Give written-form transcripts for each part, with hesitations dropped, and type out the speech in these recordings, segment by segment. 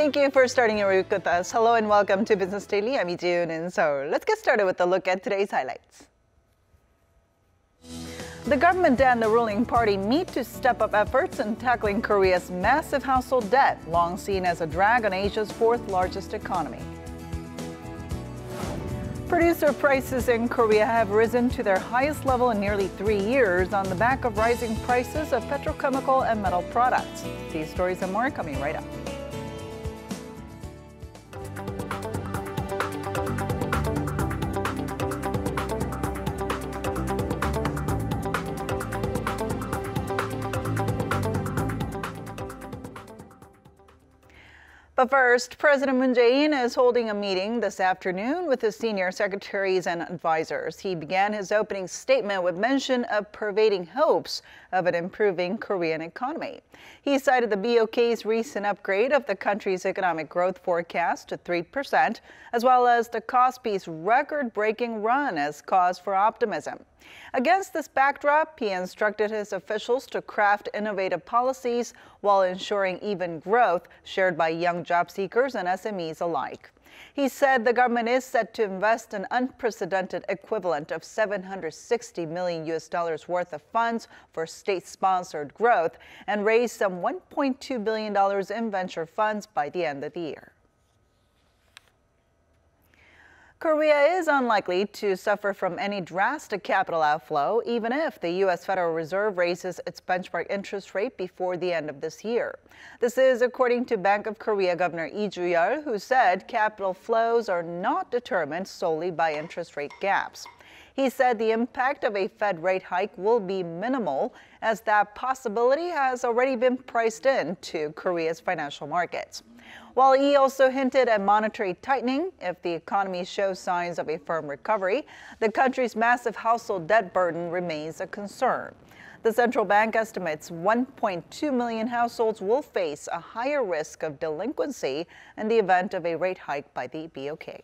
Thank you for starting your week with us. Hello and welcome to Business Daily. I'm Lee in Seoul. Let's get started with a look at today's highlights. The government and the ruling party meet to step up efforts in tackling Korea's massive household debt, long seen as a drag on Asia's fourth largest economy. Producer prices in Korea have risen to their highest level in nearly 3 years on the back of rising prices of petrochemical and metal products. These stories and more coming right up. But first, President Moon Jae-in is holding a meeting this afternoon with his senior secretaries and advisors. He began his opening statement with mention of pervading hopes of an improving Korean economy. He cited the BOK's recent upgrade of the country's economic growth forecast to 3%, as well as the Kospi's record-breaking run as cause for optimism. Against this backdrop, he instructed his officials to craft innovative policies while ensuring even growth shared by young job seekers and SMEs alike. He said the government is set to invest an unprecedented equivalent of $760 million worth of funds for state-sponsored growth and raise some $1.2 billion in venture funds by the end of the year. Korea is unlikely to suffer from any drastic capital outflow, even if the U.S. Federal Reserve raises its benchmark interest rate before the end of this year. This is according to Bank of Korea Governor Lee Ju-yeol, who said capital flows are not determined solely by interest rate gaps. He said the impact of a Fed rate hike will be minimal, as that possibility has already been priced into Korea's financial markets. While he also hinted at monetary tightening if the economy shows signs of a firm recovery, the country's massive household debt burden remains a concern. The central bank estimates 1.2 million households will face a higher risk of delinquency in the event of a rate hike by the BOK.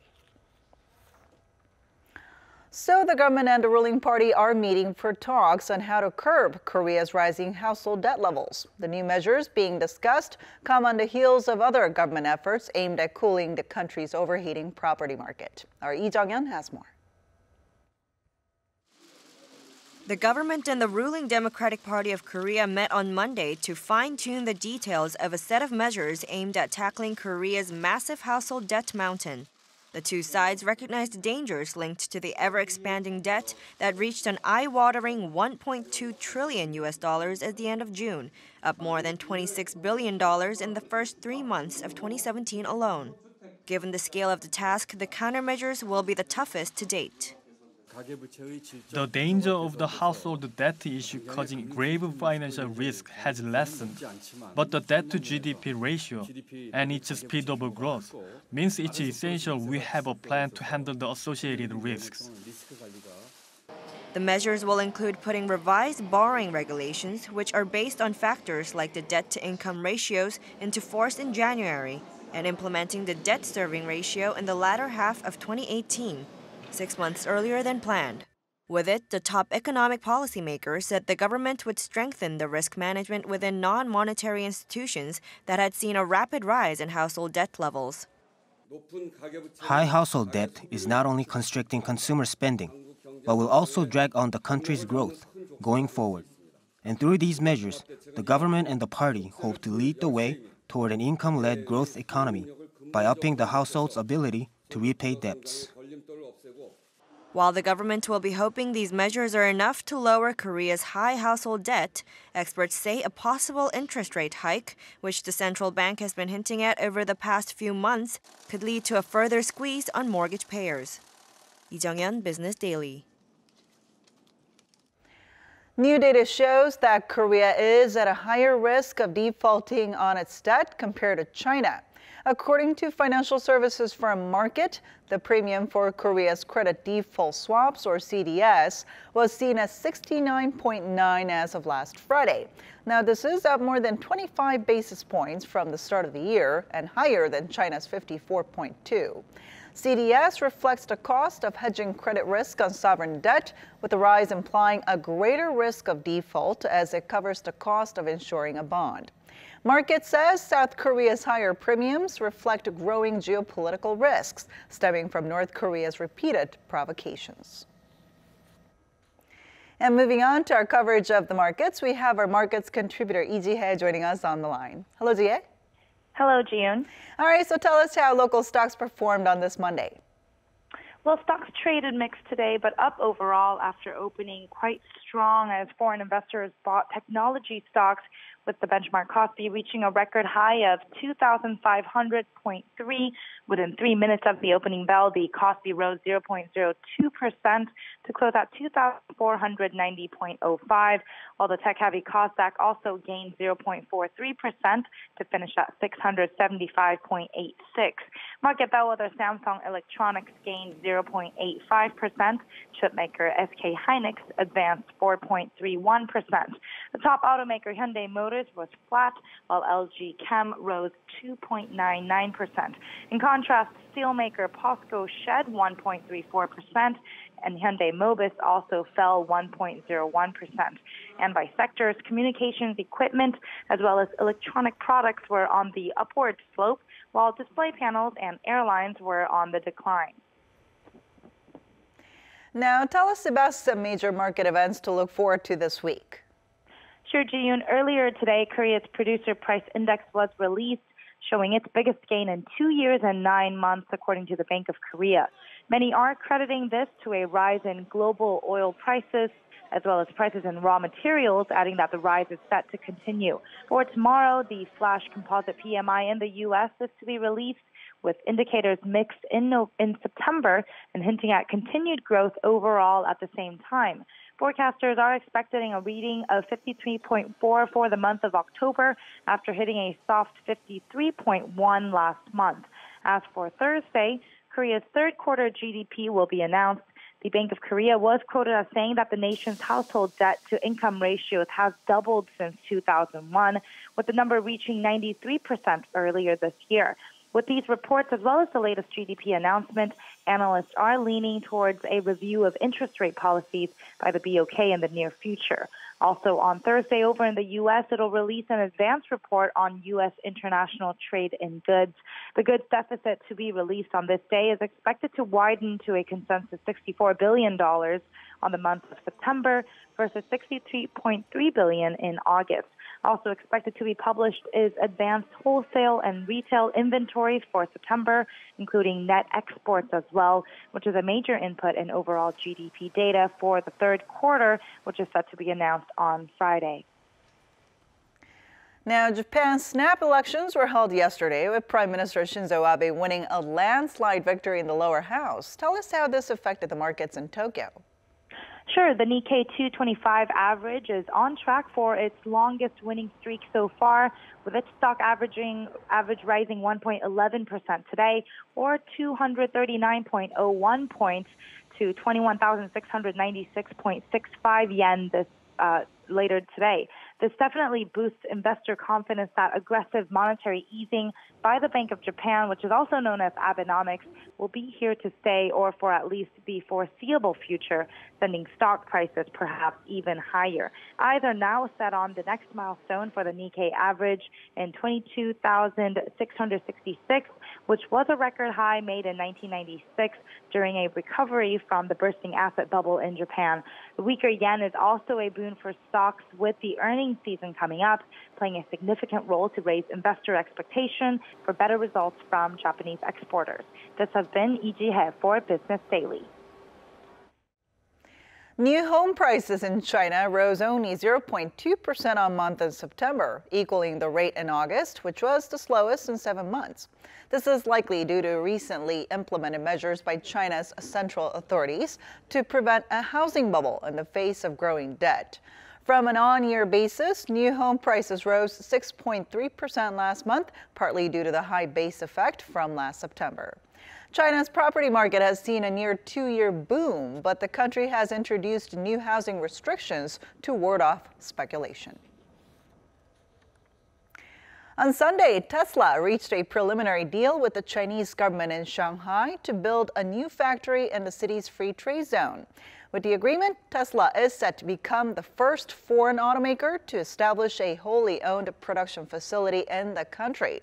So the government and the ruling party are meeting for talks on how to curb Korea's rising household debt levels. The new measures being discussed come on the heels of other government efforts aimed at cooling the country's overheating property market. Our Lee Jung-yeon has more. The government and the ruling Democratic Party of Korea met on Monday to fine-tune the details of a set of measures aimed at tackling Korea's massive household debt mountain. The two sides recognized dangers linked to the ever-expanding debt that reached an eye-watering $1.2 trillion at the end of June, up more than $26 billion in the first 3 months of 2017 alone. Given the scale of the task, the countermeasures will be the toughest to date. The danger of the household debt issue causing grave financial risk has lessened, but the debt-to-GDP ratio and its speed of growth means it's essential we have a plan to handle the associated risks. The measures will include putting revised borrowing regulations, which are based on factors like the debt-to-income ratios, into force in January, and implementing the debt-serving ratio in the latter half of 2018. 6 months earlier than planned. With it, the top economic policymakers said the government would strengthen the risk management within non-monetary institutions that had seen a rapid rise in household debt levels. High household debt is not only constricting consumer spending, but will also drag on the country's growth going forward. And through these measures, the government and the party hope to lead the way toward an income-led growth economy by upping the household's ability to repay debts. While the government will be hoping these measures are enough to lower Korea's high household debt, experts say a possible interest rate hike, which the central bank has been hinting at over the past few months, could lead to a further squeeze on mortgage payers. Lee Jung-yeon, Business Daily. New data shows that Korea is at a higher risk of defaulting on its debt compared to China. According to financial services firm Market, the premium for Korea's credit default swaps, or CDS, was seen as 69.9 as of last Friday. Now, this is up more than 25 basis points from the start of the year and higher than China's 54.2. CDS reflects the cost of hedging credit risk on sovereign debt, with the rise implying a greater risk of default as it covers the cost of insuring a bond. Market says South Korea's higher premiums reflect growing geopolitical risks stemming from North Korea's repeated provocations. And moving on to our coverage of the markets, we have our markets contributor Lee Ji-hye joining us on the line. Hello, Ji-hye. Hello, Jiyoon. All right, so tell us how local stocks performed on this Monday. Well, stocks traded mixed today, but up overall after opening quite strong as foreign investors bought technology stocks, with the benchmark Kospi reaching a record high of 2,500.3. Within 3 minutes of the opening bell, the Kospi rose 0.02% to close at 2,490.05, while the tech-heavy Kosdaq also gained 0.43% to finish at 675.86. Market bellwether Samsung Electronics gained 0.85%. Chipmaker SK Hynix advanced 4.31%. The top automaker Hyundai Motors was flat, while LG Chem rose 2.99%. In contrast, steelmaker POSCO shed 1.34%, and Hyundai Mobis also fell 1.01%. And by sectors, communications equipment as well as electronic products were on the upward slope, while display panels and airlines were on the decline. Now, tell us about some major market events to look forward to this week. Sure, Jiyoon. Earlier today, Korea's producer price index was released, showing its biggest gain in 2 years and 9 months, according to the Bank of Korea. Many are crediting this to a rise in global oil prices, as well as prices in raw materials, adding that the rise is set to continue. For tomorrow, the flash composite PMI in the U.S. is to be released, with indicators mixed in September and hinting at continued growth overall at the same time. Forecasters are expecting a reading of 53.4 for the month of October after hitting a soft 53.1 last month. As for Thursday, Korea's third quarter GDP will be announced. The Bank of Korea was quoted as saying that the nation's household debt to income ratios has doubled since 2001, with the number reaching 93% earlier this year. With these reports, as well as the latest GDP announcement, analysts are leaning towards a review of interest rate policies by the BOK in the near future. Also on Thursday over in the U.S., it'll release an advance report on U.S. international trade in goods. The goods deficit to be released on this day is expected to widen to a consensus $64 billion on the month of September versus $63.3 billion in August. Also expected to be published is advanced wholesale and retail inventories for September, including net exports as well, which is a major input in overall GDP data for the third quarter, which is set to be announced on Friday. Now, Japan's snap elections were held yesterday, with Prime Minister Shinzo Abe winning a landslide victory in the lower house. Tell us how this affected the markets in Tokyo. Sure, the Nikkei 225 average is on track for its longest winning streak so far, with its stock average rising 1.11% today, or 239.01 points to 21,696.65 yen later today. This definitely boosts investor confidence that aggressive monetary easing by the Bank of Japan, which is also known as Abenomics, will be here to stay, or for at least the foreseeable future, sending stock prices perhaps even higher. Eyes are now set on the next milestone for the Nikkei average in 22,666, which was a record high made in 1996 during a recovery from the bursting asset bubble in Japan. The weaker yen is also a boon for stocks, with the earnings season coming up, playing a significant role to raise investor expectation for better results from Japanese exporters. This has been Lee Ji-hye for Business Daily. New home prices in China rose only 0.2% on month in September, equaling the rate in August, which was the slowest in 7 months. This is likely due to recently implemented measures by China's central authorities to prevent a housing bubble in the face of growing debt. From an on-year basis, new home prices rose 6.3% last month, partly due to the high base effect from last September. China's property market has seen a near 2-year boom, but the country has introduced new housing restrictions to ward off speculation. On Sunday, Tesla reached a preliminary deal with the Chinese government in Shanghai to build a new factory in the city's free trade zone. With the agreement, Tesla is set to become the first foreign automaker to establish a wholly owned production facility in the country.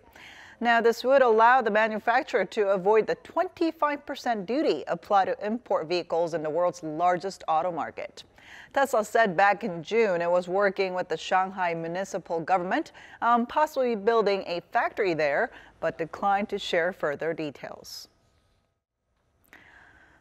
Now, this would allow the manufacturer to avoid the 25% duty applied to import vehicles in the world's largest auto market. Tesla said back in June it was working with the Shanghai municipal government on possibly building a factory there, but declined to share further details.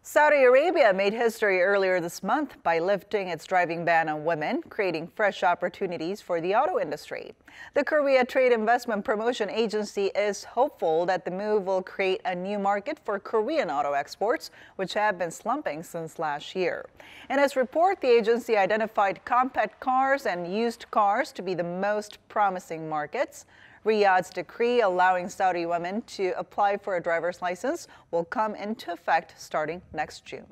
Saudi Arabia made history earlier this month by lifting its driving ban on women, creating fresh opportunities for the auto industry. The Korea Trade Investment Promotion Agency is hopeful that the move will create a new market for Korean auto exports, which have been slumping since last year. In its report, the agency identified compact cars and used cars to be the most promising markets. Riyadh's decree allowing Saudi women to apply for a driver's license will come into effect starting next June.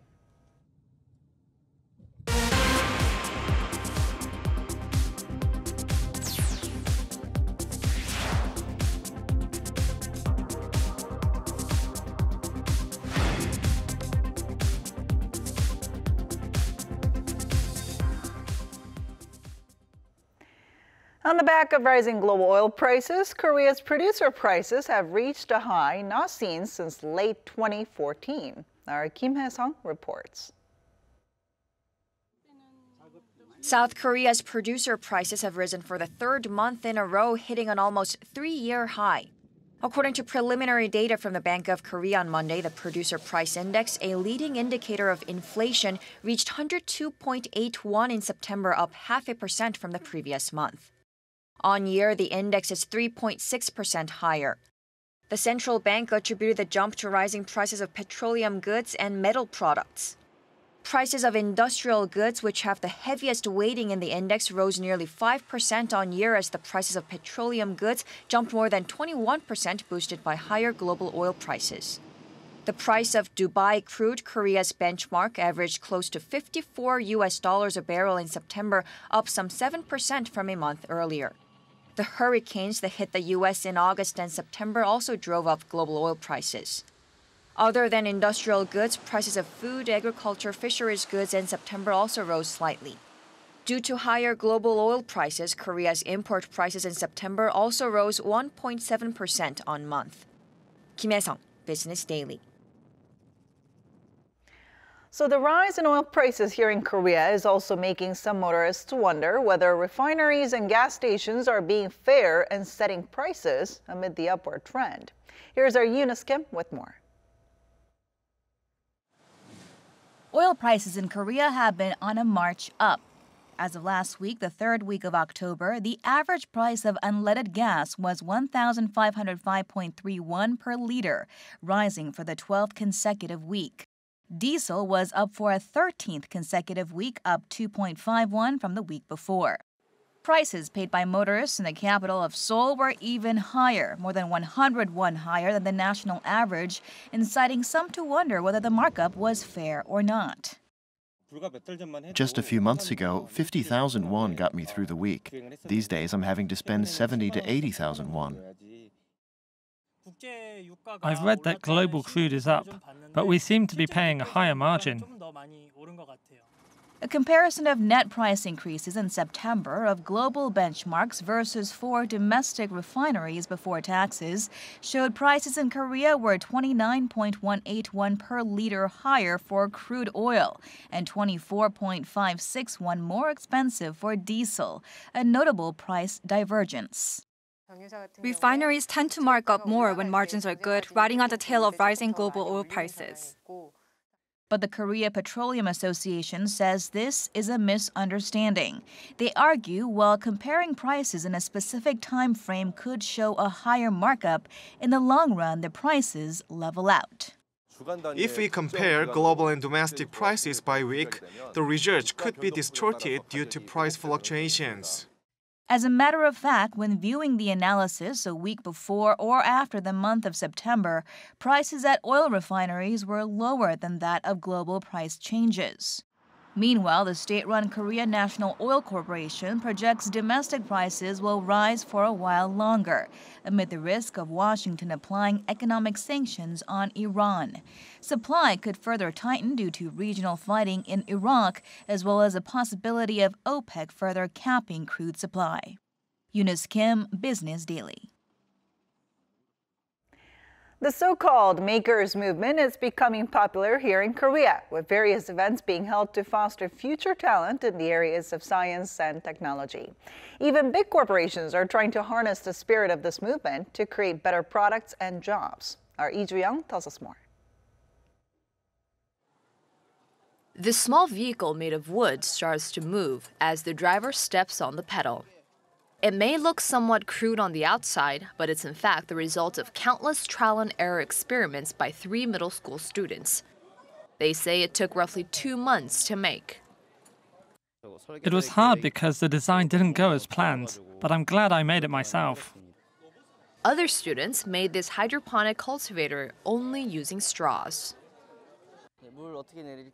On the back of rising global oil prices, Korea's producer prices have reached a high not seen since late 2014. Our Kim Hae-sung reports. South Korea's producer prices have risen for the third month in a row, hitting an almost 3-year high. According to preliminary data from the Bank of Korea on Monday, the producer price index, a leading indicator of inflation, reached 102.81 in September, up 0.5% from the previous month. On year, the index is 3.6% higher. The central bank attributed the jump to rising prices of petroleum goods and metal products. Prices of industrial goods, which have the heaviest weighting in the index, rose nearly 5% on year as the prices of petroleum goods jumped more than 21%, boosted by higher global oil prices. The price of Dubai crude, Korea's benchmark, averaged close to $54 a barrel in September, up some 7% from a month earlier. The hurricanes that hit the U.S. in August and September also drove up global oil prices. Other than industrial goods, prices of food, agriculture, fisheries goods in September also rose slightly. Due to higher global oil prices, Korea's import prices in September also rose 1.7% on month. Kim Hae-sung, Business Daily. So the rise in oil prices here in Korea is also making some motorists wonder whether refineries and gas stations are being fair in setting prices amid the upward trend. Here's our Eunice Kim with more. Oil prices in Korea have been on a march up. As of last week, the third week of October, the average price of unleaded gas was 1,505.31 per liter, rising for the 12th consecutive week. Diesel was up for a 13th consecutive week, up 2.51 from the week before. Prices paid by motorists in the capital of Seoul were even higher, more than 100 won higher than the national average, inciting some to wonder whether the markup was fair or not. Just a few months ago, 50,000 won got me through the week. These days, I'm having to spend 70 to 80,000 won. I've read that global crude is up, but we seem to be paying a higher margin. A comparison of net price increases in September of global benchmarks versus 4 domestic refineries before taxes showed prices in Korea were 29.181 per liter higher for crude oil and 24.561 more expensive for diesel, a notable price divergence. Refineries tend to mark up more when margins are good, riding on the tail of rising global oil prices. But the Korea Petroleum Association says this is a misunderstanding. They argue while comparing prices in a specific time frame could show a higher markup, in the long run the prices level out. If we compare global and domestic prices by week, the results could be distorted due to price fluctuations. As a matter of fact, when viewing the analysis a week before or after the month of September, prices at oil refineries were lower than that of global price changes. Meanwhile, the state-run Korea National Oil Corporation projects domestic prices will rise for a while longer, amid the risk of Washington applying economic sanctions on Iran. Supply could further tighten due to regional fighting in Iraq, as well as a possibility of OPEC further capping crude supply. Eunice Kim, Business Daily. The so-called makers movement is becoming popular here in Korea, with various events being held to foster future talent in the areas of science and technology. Even big corporations are trying to harness the spirit of this movement to create better products and jobs. Our Lee Joo-young tells us more. The small vehicle made of wood starts to move as the driver steps on the pedal. It may look somewhat crude on the outside, but it's in fact the result of countless trial and error experiments by 3 middle school students. They say it took roughly 2 months to make. It was hard because the design didn't go as planned, but I'm glad I made it myself. Other students made this hydroponic cultivator only using straws.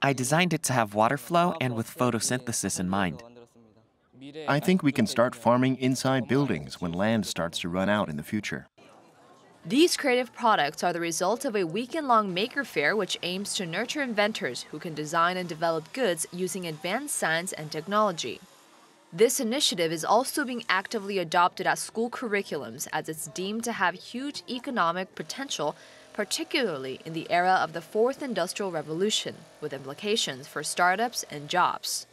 I designed it to have water flow and with photosynthesis in mind. I think we can start farming inside buildings when land starts to run out in the future. These creative products are the result of a weekend-long maker fair which aims to nurture inventors who can design and develop goods using advanced science and technology. This initiative is also being actively adopted at school curriculums as it's deemed to have huge economic potential, particularly in the era of the Fourth Industrial Revolution, with implications for startups and jobs.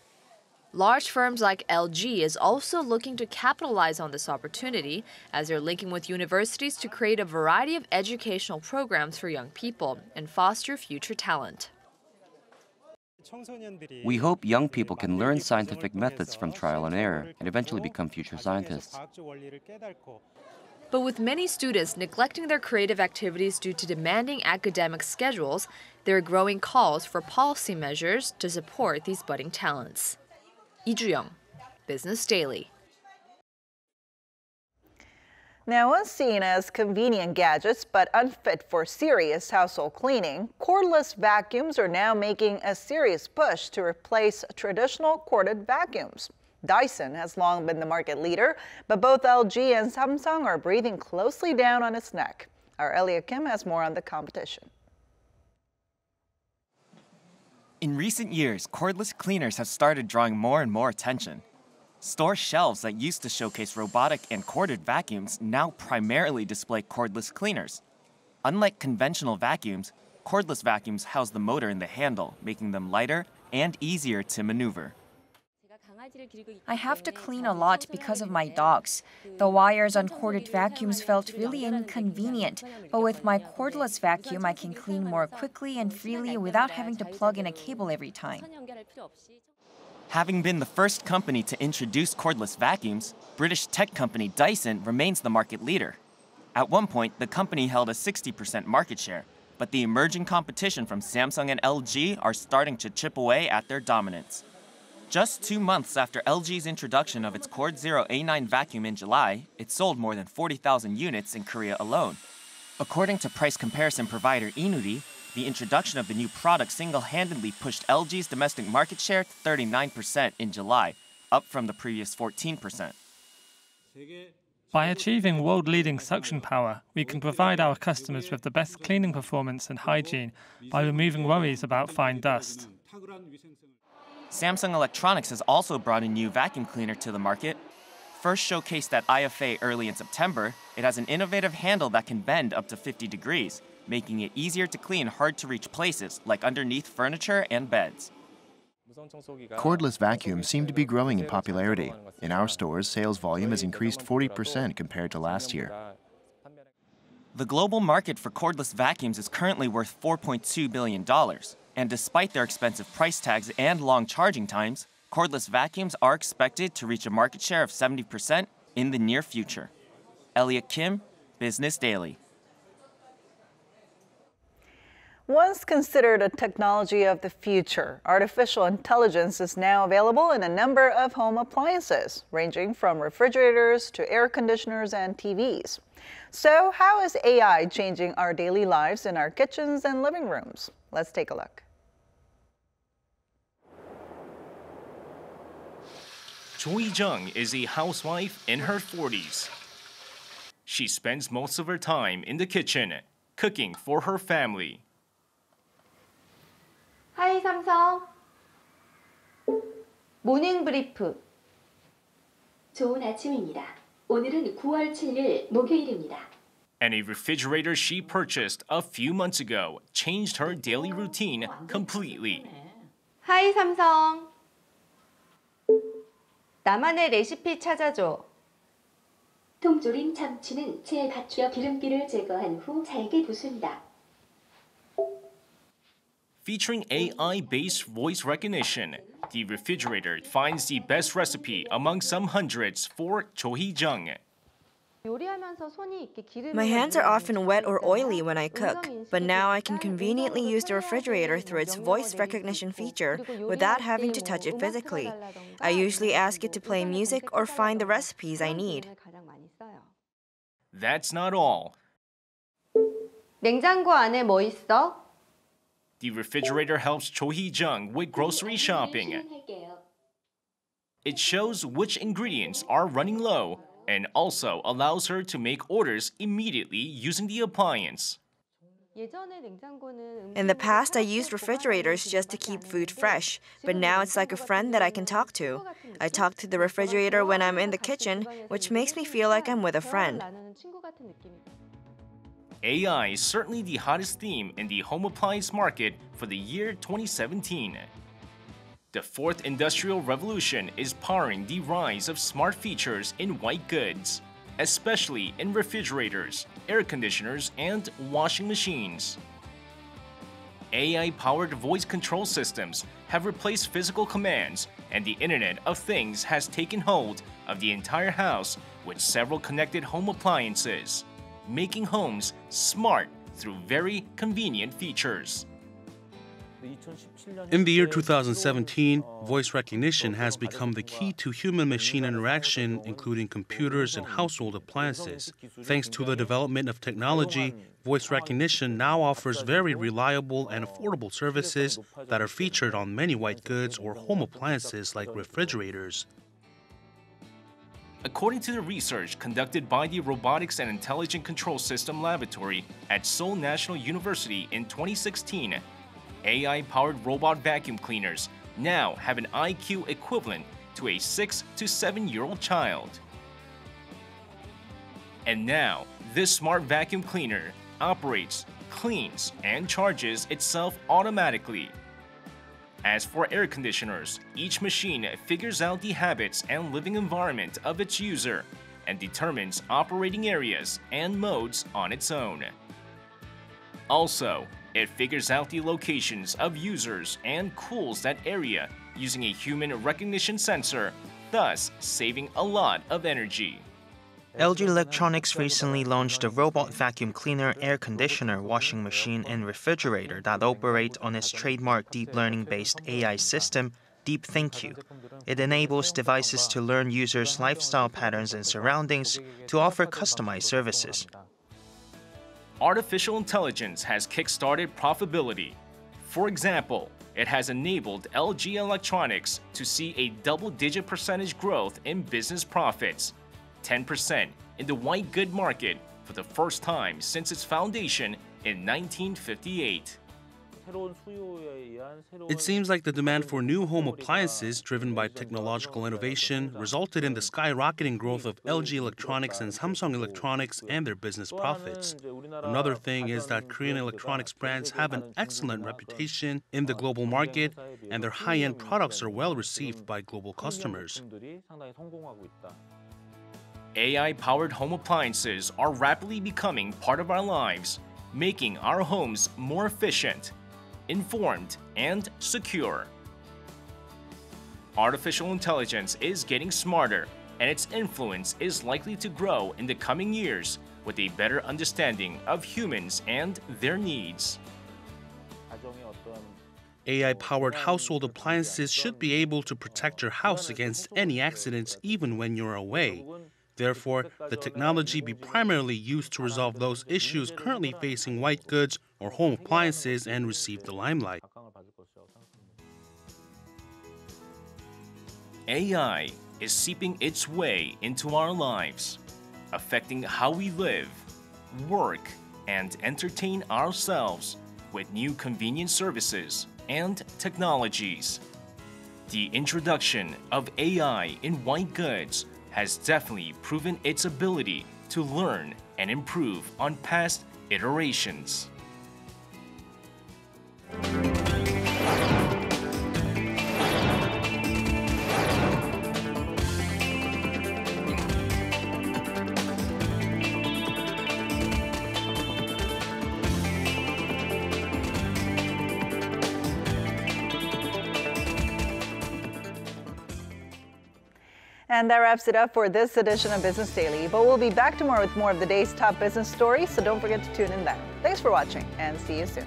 Large firms like LG is also looking to capitalize on this opportunity as they're linking with universities to create a variety of educational programs for young people and foster future talent. We hope young people can learn scientific methods from trial and error and eventually become future scientists. But with many students neglecting their creative activities due to demanding academic schedules, there are growing calls for policy measures to support these budding talents. Lee Joo-young, Business Daily. Now, once seen as convenient gadgets but unfit for serious household cleaning, cordless vacuums are now making a serious push to replace traditional corded vacuums. Dyson has long been the market leader, but both LG and Samsung are breathing closely down on its neck. Our Ep.650 Kim has more on the competition. In recent years, cordless cleaners have started drawing more and more attention. Store shelves that used to showcase robotic and corded vacuums now primarily display cordless cleaners. Unlike conventional vacuums, cordless vacuums house the motor in the handle, making them lighter and easier to maneuver. I have to clean a lot because of my dogs. The wires on corded vacuums felt really inconvenient, but with my cordless vacuum, I can clean more quickly and freely without having to plug in a cable every time. Having been the first company to introduce cordless vacuums, British tech company Dyson remains the market leader. At one point, the company held a 60% market share, but the emerging competition from Samsung and LG are starting to chip away at their dominance. Just 2 months after LG's introduction of its Cord Zero A9 vacuum in July, it sold more than 40,000 units in Korea alone. According to price comparison provider Inuri, the introduction of the new product single-handedly pushed LG's domestic market share to 39% in July, up from the previous 14%. By achieving world-leading suction power, we can provide our customers with the best cleaning performance and hygiene by removing worries about fine dust. Samsung Electronics has also brought a new vacuum cleaner to the market. First showcased at IFA early in September, it has an innovative handle that can bend up to 50 degrees, making it easier to clean hard-to-reach places like underneath furniture and beds. Cordless vacuums seem to be growing in popularity. In our stores, sales volume has increased 40% compared to last year. The global market for cordless vacuums is currently worth $4.2 billion. And despite their expensive price tags and long charging times, cordless vacuums are expected to reach a market share of 70% in the near future. Ep.650 Kim, Business Daily. Once considered a technology of the future, artificial intelligence is now available in a number of home appliances, ranging from refrigerators to air conditioners and TVs. So, how is AI changing our daily lives in our kitchens and living rooms? Let's take a look. Jo Hee-jung is a housewife in her 40s. She spends most of her time in the kitchen, cooking for her family. 하이 삼성. 모닝 브리프. 좋은 아침입니다. 오늘은 9월 7일 목요일입니다. And a refrigerator she purchased a few months ago changed her daily routine completely. 하이 삼성. 나만의 레시피 찾아줘. 통조림 참치는 제 갓뼈 기름기를 제거한 후 잘게 부순다. Featuring AI-based voice recognition, the refrigerator finds the best recipe among some hundreds for Jo Hee-jung. My hands are often wet or oily when I cook, but now I can conveniently use the refrigerator through its voice recognition feature without having to touch it physically. I usually ask it to play music or find the recipes I need. That's not all. 냉장고 안에 뭐 있어? The refrigerator helps Jo Hee-jung with grocery shopping. It shows which ingredients are running low and also allows her to make orders immediately using the appliance. In the past, I used refrigerators just to keep food fresh, but now it's like a friend that I can talk to. I talk to the refrigerator when I'm in the kitchen, which makes me feel like I'm with a friend. AI is certainly the hottest theme in the home appliance market for the year 2017. The fourth industrial revolution is powering the rise of smart features in white goods, especially in refrigerators, air conditioners, and washing machines. AI-powered voice control systems have replaced physical commands, and the Internet of Things has taken hold of the entire house with several connected home appliances, making homes smart through very convenient features. In the year 2017, voice recognition has become the key to human-machine interaction, including computers and household appliances. Thanks to the development of technology, voice recognition now offers very reliable and affordable services that are featured on many white goods or home appliances like refrigerators. According to the research conducted by the Robotics and Intelligent Control System Laboratory at Seoul National University in 2016, AI-powered robot vacuum cleaners now have an IQ equivalent to a 6 to 7-year-old child. And now, this smart vacuum cleaner operates, cleans, and charges itself automatically. As for air conditioners, each machine figures out the habits and living environment of its user and determines operating areas and modes on its own. Also, it figures out the locations of users and cools that area using a human recognition sensor, thus saving a lot of energy. LG Electronics recently launched a robot vacuum cleaner, air conditioner, washing machine, and refrigerator that operate on its trademark deep learning-based AI system, DeepThinkQ. It enables devices to learn users' lifestyle patterns and surroundings to offer customized services. Artificial intelligence has kick-started profitability. For example, it has enabled LG Electronics to see a double-digit percentage growth in business profits, 10% in the white good market for the first time since its foundation in 1958. It seems like the demand for new home appliances driven by technological innovation resulted in the skyrocketing growth of LG Electronics and Samsung Electronics and their business profits. Another thing is that Korean electronics brands have an excellent reputation in the global market, and their high-end products are well received by global customers. AI-powered home appliances are rapidly becoming part of our lives, making our homes more efficient, informed, and secure. Artificial intelligence is getting smarter, and its influence is likely to grow in the coming years with a better understanding of humans and their needs. AI-powered household appliances should be able to protect your house against any accidents even when you're away. Therefore, the technology be primarily used to resolve those issues currently facing white goods or home appliances and receive the limelight. AI is seeping its way into our lives, affecting how we live, work, and entertain ourselves with new convenient services and technologies. The introduction of AI in white goods has definitely proven its ability to learn and improve on past iterations. And that wraps it up for this edition of Business Daily. But we'll be back tomorrow with more of the day's top business stories, so don't forget to tune in then. Thanks for watching, and see you soon.